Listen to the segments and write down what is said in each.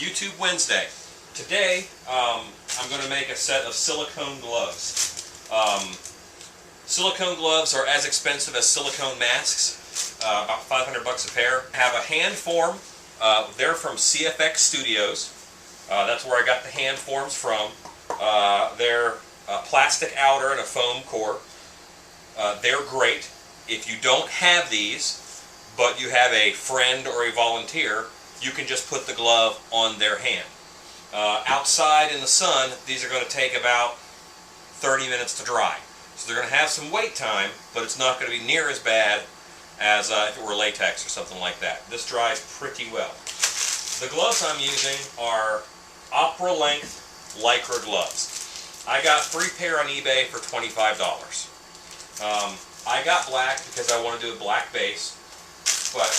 YouTube Wednesday. Today, I'm going to make a set of silicone gloves. Silicone gloves are as expensive as silicone masks, about 500 bucks a pair. I have a hand form. They're from CFX Studios. That's where I got the hand forms from. They're a plastic outer and a foam core. They're great. If you don't have these, but you have a friend or a volunteer, you can just put the glove on their hand. Outside in the sun, these are going to take about 30 minutes to dry. So they're going to have some wait time, but it's not going to be near as bad as if it were latex or something like that. This dries pretty well. The gloves I'm using are opera length Lycra gloves. I got 3 pair on eBay for $25. I got black because I want to do a black base, but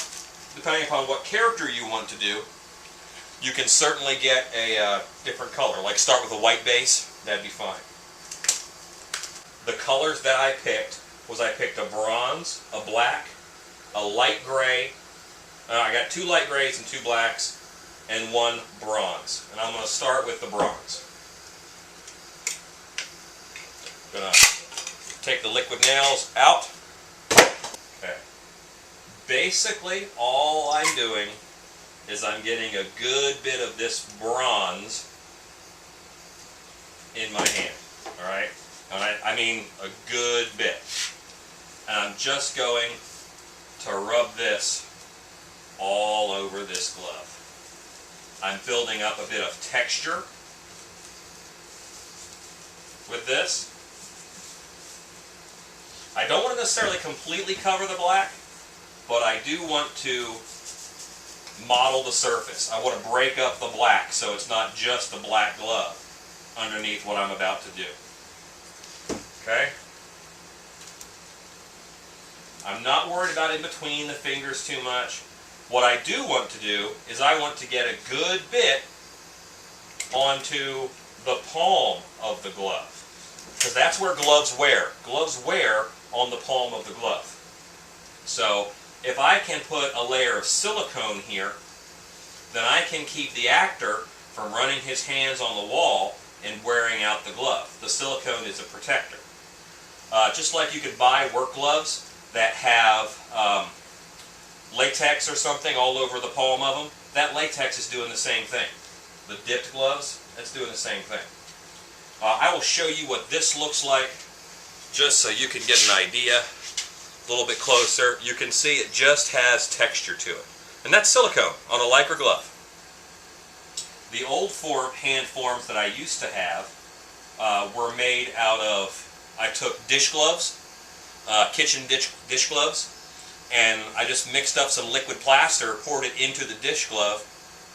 depending upon what character you want to do, you can certainly get a different color. Like start with a white base, that'd be fine. The colors that I picked was I picked a bronze, a black, a light gray. I got 2 light grays and 2 blacks, and 1 bronze. And I'm going to start with the bronze. Gonna take the liquid nails out. Okay. Basically, all I'm doing is I'm getting a good bit of this bronze in my hand. Alright? And I mean a good bit. And I'm just going to rub this all over this glove. I'm building up a bit of texture with this. I don't want to necessarily completely cover the black, but I do want to model the surface. I want to break up the black so it's not just a black glove underneath what I'm about to do. Okay? I'm not worried about in between the fingers too much. What I do want to do is I want to get a good bit onto the palm of the glove, because that's where gloves wear. Gloves wear on the palm of the glove. So if I can put a layer of silicone here, then I can keep the actor from running his hands on the wall and wearing out the glove. The silicone is a protector. Just like you could buy work gloves that have latex or something all over the palm of them, that latex is doing the same thing. The dipped gloves, that's doing the same thing. I will show you what this looks like just so you can get an idea a little bit closer. You can see it just has texture to it. And that's silicone on a Lycra glove. The old hand forms that I used to have were made out of, I took dish gloves, kitchen dish gloves, and I just mixed up some liquid plaster, poured it into the dish glove,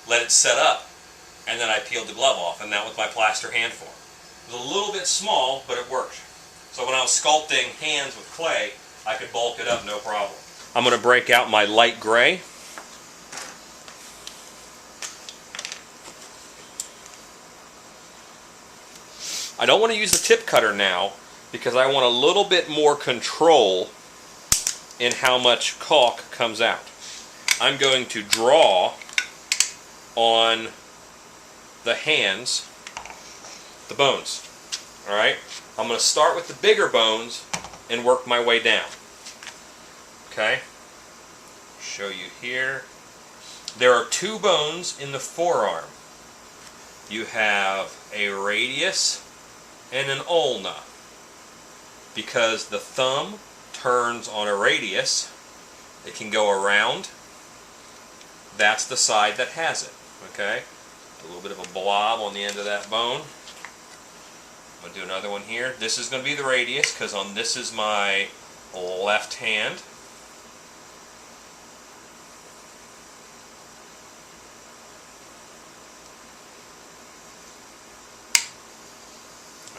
let it set up, and then I peeled the glove off, and that was my plaster hand form. It was a little bit small, but it worked. So when I was sculpting hands with clay, I could bulk it up no problem. I'm going to break out my light gray. I don't want to use the tip cutter now because I want a little bit more control in how much caulk comes out. I'm going to draw on the hands, the bones. Alright? I'm going to start with the bigger bones and work my way down. Okay? Show you here. There are 2 bones in the forearm. You have a radius and an ulna. Because the thumb turns on a radius, it can go around. That's the side that has it. Okay? A little bit of a blob on the end of that bone. I'm going to do another one here. This is going to be the radius because this is my left hand.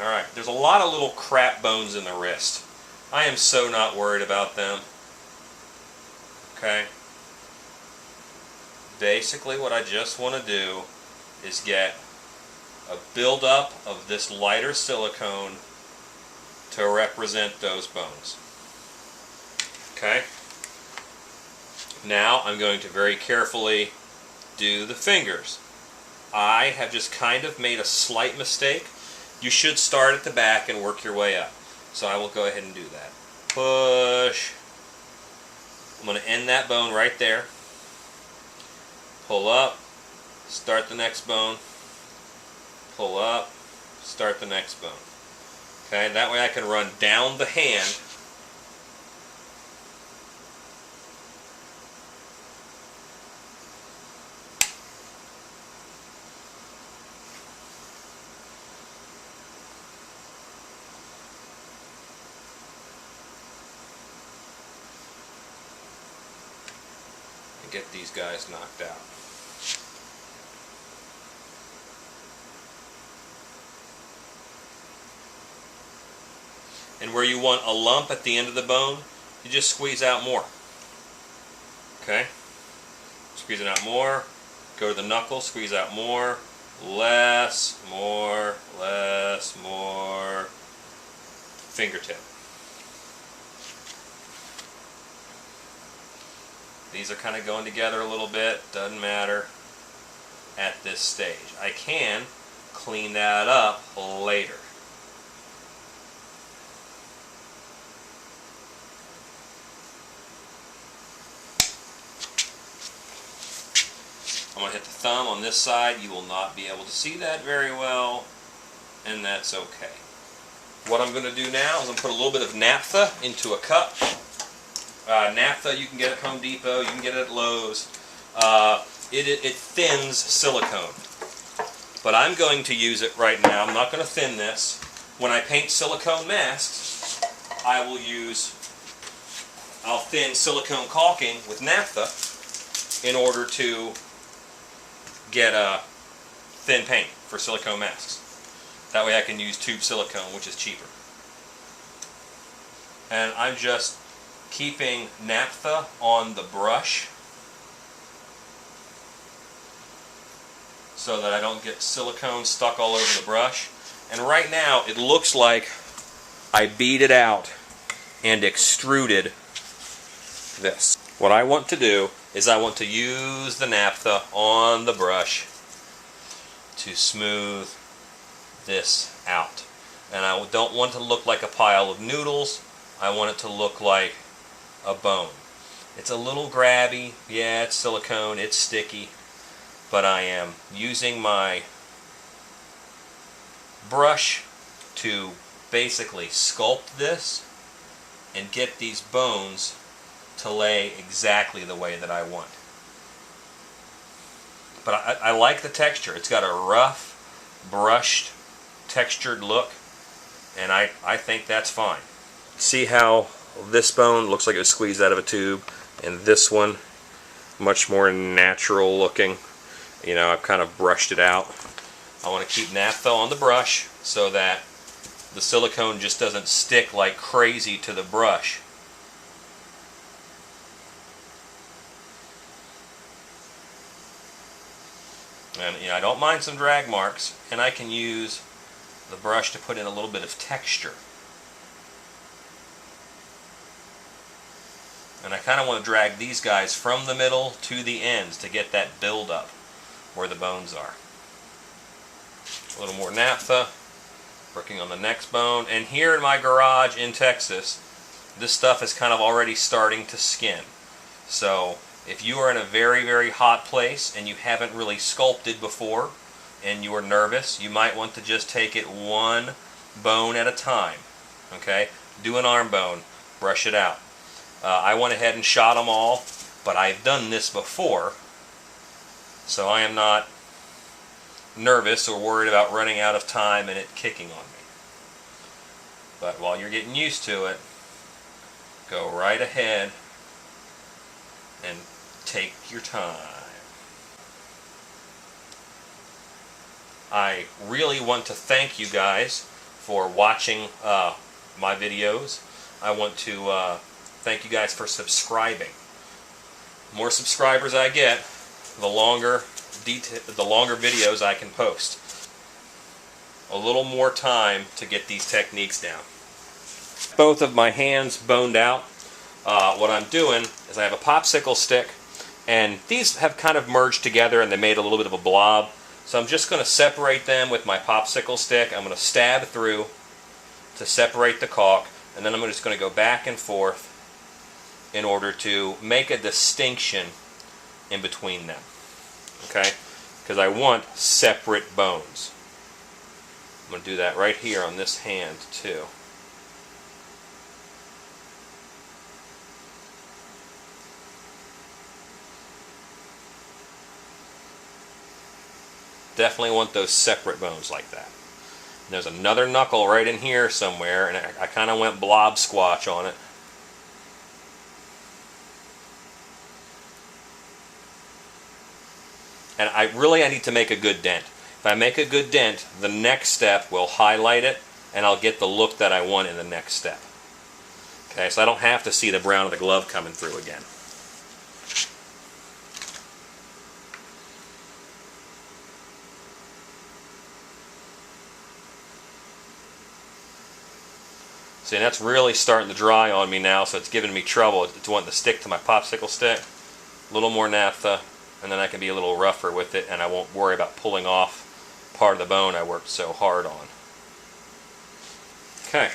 Alright, there's a lot of little crap bones in the wrist. I am so not worried about them. Okay? Basically what I just want to do is get a buildup of this lighter silicone to represent those bones. Okay? Now I'm going to very carefully do the fingers. I have just kind of made a slight mistake. You should start at the back and work your way up. So I will go ahead and do that. Push. I'm going to end that bone right there. Pull up. Start the next bone. Pull up. Start the next bone. Okay, that way I can run down the hand. And get these guys knocked out. And where you want a lump at the end of the bone, you just squeeze out more. Okay? Squeeze it out more. Go to the knuckle, squeeze out more. Less, more, less, more. Fingertip. These are kind of going together a little bit. Doesn't matter at this stage. I can clean that up later. I'm going to hit the thumb on this side. You will not be able to see that very well, and that's okay. What I'm going to do now is I'm going to put a little bit of naphtha into a cup. Naphtha you can get at Home Depot, you can get it at Lowe's. It thins silicone. But I'm going to use it right now. I'm not going to thin this. When I paint silicone masks, I'll thin silicone caulking with naphtha in order to get a thin paint for silicone masks. That way I can use tube silicone, which is cheaper. And I'm just keeping naphtha on the brush so that I don't get silicone stuck all over the brush. And right now it looks like I beat it out and extruded this. What I want to do is I want to use the naphtha on the brush to smooth this out. And I don't want it to look like a pile of noodles. I want it to look like a bone. It's a little grabby. Yeah, it's silicone. It's sticky. But I am using my brush to basically sculpt this and get these bones to lay exactly the way that I want. But I like the texture. It's got a rough, brushed, textured look, and I think that's fine. See how this bone looks like it was squeezed out of a tube, and this one much more natural looking. You know, I've kind of brushed it out. I want to keep naphtha on the brush so that the silicone just doesn't stick like crazy to the brush. And you know, I don't mind some drag marks, and I can use the brush to put in a little bit of texture. And I kind of want to drag these guys from the middle to the ends to get that build up where the bones are. A little more naphtha, working on the next bone. And here in my garage in Texas, this stuff is kind of already starting to skin. So if you are in a very, very hot place and you haven't really sculpted before and you are nervous, you might want to just take it one bone at a time. Okay? Do an arm bone, brush it out. I went ahead and shot them all, but I've done this before, so I am not nervous or worried about running out of time and it kicking on me. But while you're getting used to it, go right ahead and take your time. I really want to thank you guys for watching my videos. I want to thank you guys for subscribing. The more subscribers I get, the longer videos I can post. A little more time to get these techniques down. Both of my hands boned out. What I'm doing is I have a popsicle stick, and these have kind of merged together and they made a little bit of a blob. So I'm just going to separate them with my popsicle stick. I'm going to stab through to separate the caulk, and then I'm just going to go back and forth in order to make a distinction in between them. Okay? Because I want separate bones. I'm going to do that right here on this hand too. Definitely want those separate bones like that. And there's another knuckle right in here somewhere, and I kind of went blob squatch on it. And I need to make a good dent. If I make a good dent, the next step will highlight it, and I'll get the look that I want in the next step. Okay, so I don't have to see the brown of the glove coming through again. See, that's really starting to dry on me now, so it's giving me trouble. It's wanting to stick to my popsicle stick. A little more naphtha, and then I can be a little rougher with it, and I won't worry about pulling off part of the bone I worked so hard on. Okay,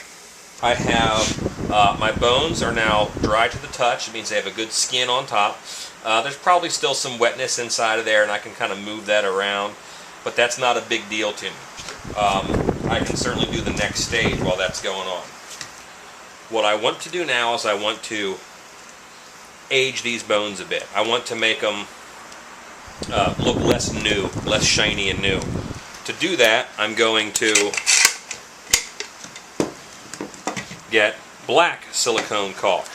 I have, my bones are now dry to the touch. It means they have a good skin on top. There's probably still some wetness inside of there, and I can kind of move that around, but that's not a big deal to me. I can certainly do the next stage while that's going on. What I want to do now is I want to age these bones a bit. I want to make them look less new, less shiny and new. To do that, I'm going to get black silicone caulk.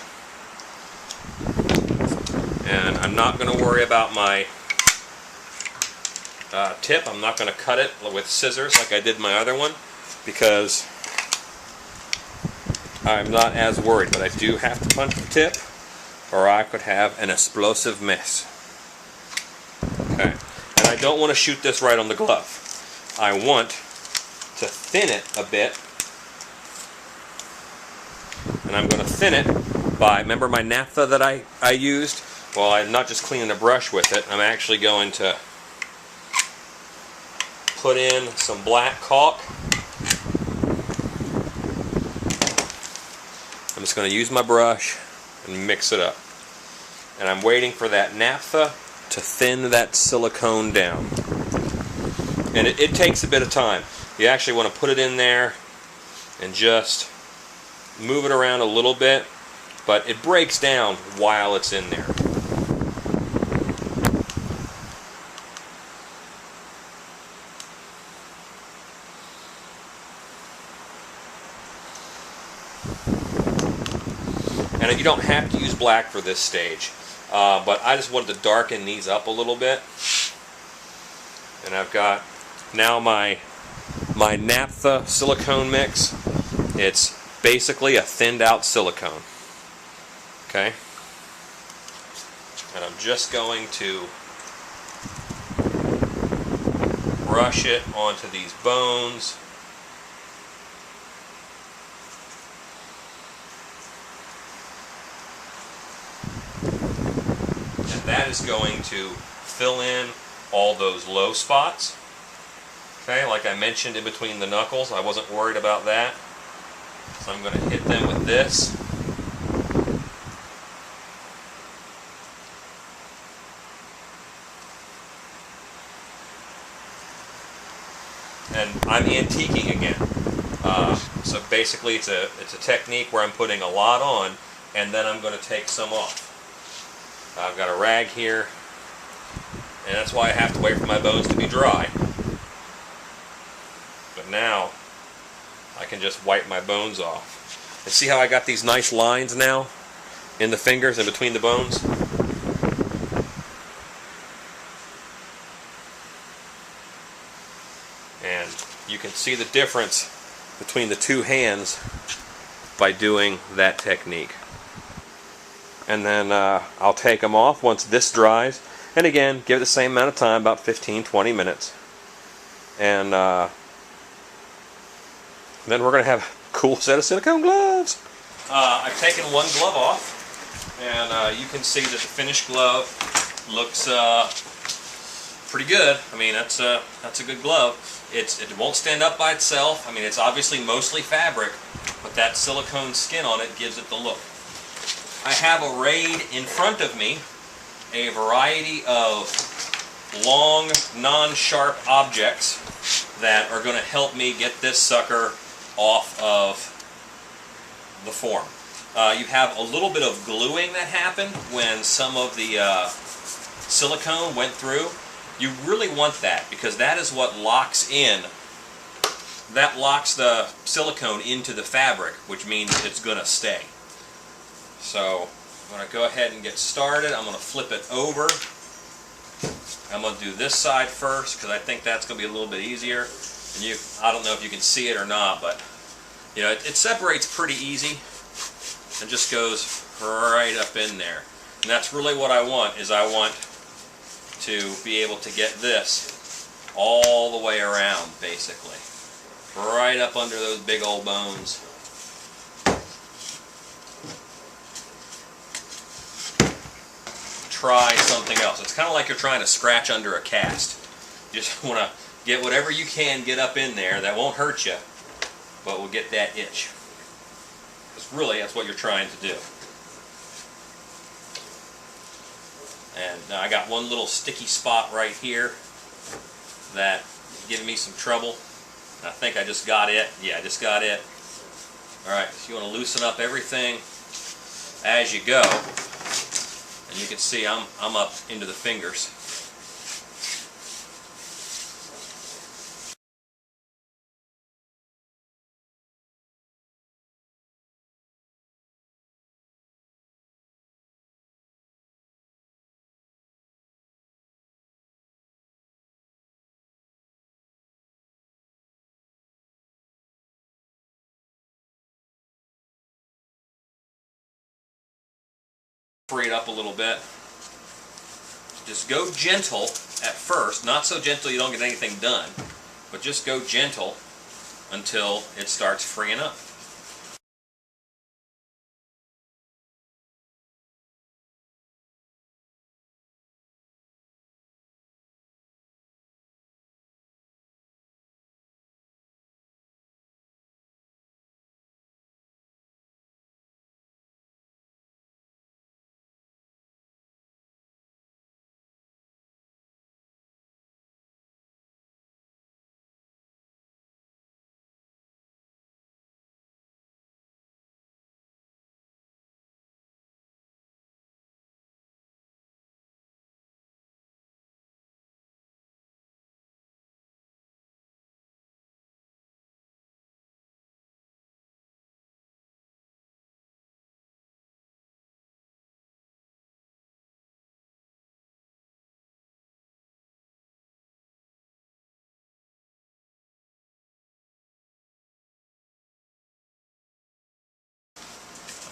And I'm not going to worry about my tip. I'm not going to cut it with scissors like I did my other one, because I'm not as worried, but I do have to punch the tip, or I could have an explosive mess. Okay, and I don't want to shoot this right on the glove. I want to thin it a bit, and I'm going to thin it by, remember my naphtha that I used? Well, I'm not just cleaning the brush with it, I'm actually going to put in some black caulk. I'm just going to use my brush and mix it up. And I'm waiting for that naphtha to thin that silicone down. And it takes a bit of time. You actually want to put it in there and just move it around a little bit, but it breaks down while it's in there. And you don't have to use black for this stage, but I just wanted to darken these up a little bit. And I've got now my naphtha silicone mix. It's basically a thinned out silicone. Okay? And I'm just going to brush it onto these bones. That is going to fill in all those low spots. Okay, like I mentioned in between the knuckles, I wasn't worried about that. So I'm going to hit them with this. And I'm antiquing again. So basically it's a technique where I'm putting a lot on, and then I'm going to take some off. I've got a rag here, and that's why I have to wait for my bones to be dry. But now I can just wipe my bones off. And see how I got these nice lines now in the fingers and between the bones? And you can see the difference between the two hands by doing that technique. And then I'll take them off once this dries. And again, give it the same amount of time, about 15-20 minutes. And then we're going to have a cool set of silicone gloves. I've taken one glove off, and you can see that the finished glove looks pretty good. I mean, that's a good glove. It won't stand up by itself. I mean, it's obviously mostly fabric, but that silicone skin on it gives it the look. I have arrayed in front of me a variety of long, non-sharp objects that are going to help me get this sucker off of the form. You have a little bit of gluing that happened when some of the silicone went through. You really want that, because that is what locks in. That locks the silicone into the fabric, which means it's going to stay. So I'm going to go ahead and get started. I'm going to flip it over. I'm going to do this side first, because I think that's going to be a little bit easier. And I don't know if you can see it or not, but you know, it separates pretty easy and just goes right up in there. And that's really what I want, is I want to be able to get this all the way around, basically. Right up under those big old bones. Try something else. It's kind of like you're trying to scratch under a cast. You just want to get whatever you can get up in there that won't hurt you, but will get that itch. Because really, that's what you're trying to do. And now I got one little sticky spot right here that is giving me some trouble. I think I just got it. Yeah, I just got it. Alright, so you want to loosen up everything as you go. And you can see I'm up into the fingers. Free it up a little bit. Just go gentle at first, not so gentle you don't get anything done, but just go gentle until it starts freeing up.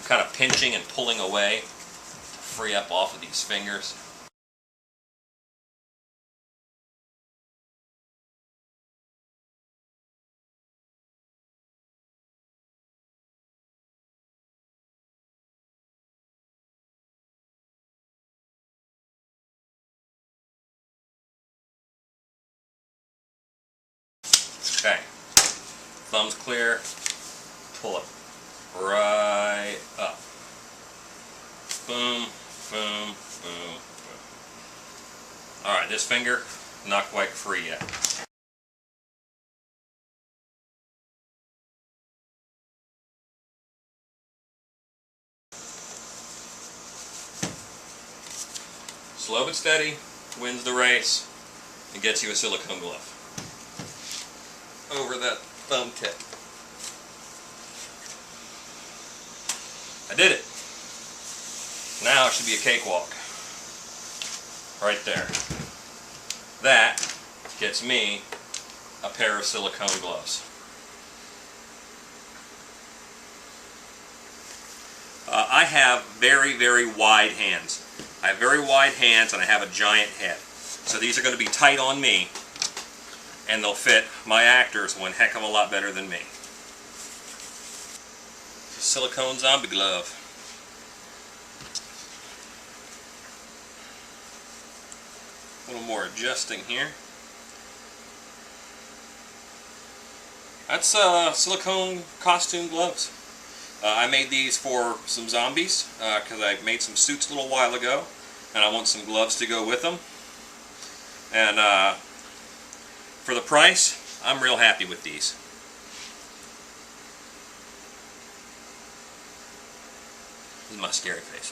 Kind of pinching and pulling away to free up off of these fingers. Okay, thumb's clear, pull it right up. Boom, boom, boom, boom. Alright, this finger, not quite free yet. Slow but steady wins the race and gets you a silicone glove over that thumb tip. I did it. Now it should be a cakewalk. Right there. That gets me a pair of silicone gloves. I have very, very wide hands. I have very wide hands and I have a giant head. So these are going to be tight on me, and they'll fit my actors one heck of a lot better than me. Silicone zombie glove. A little more adjusting here. That's silicone costume gloves. I made these for some zombies because I made some suits a little while ago, and I want some gloves to go with them. And for the price, I'm real happy with these. This is my scary face.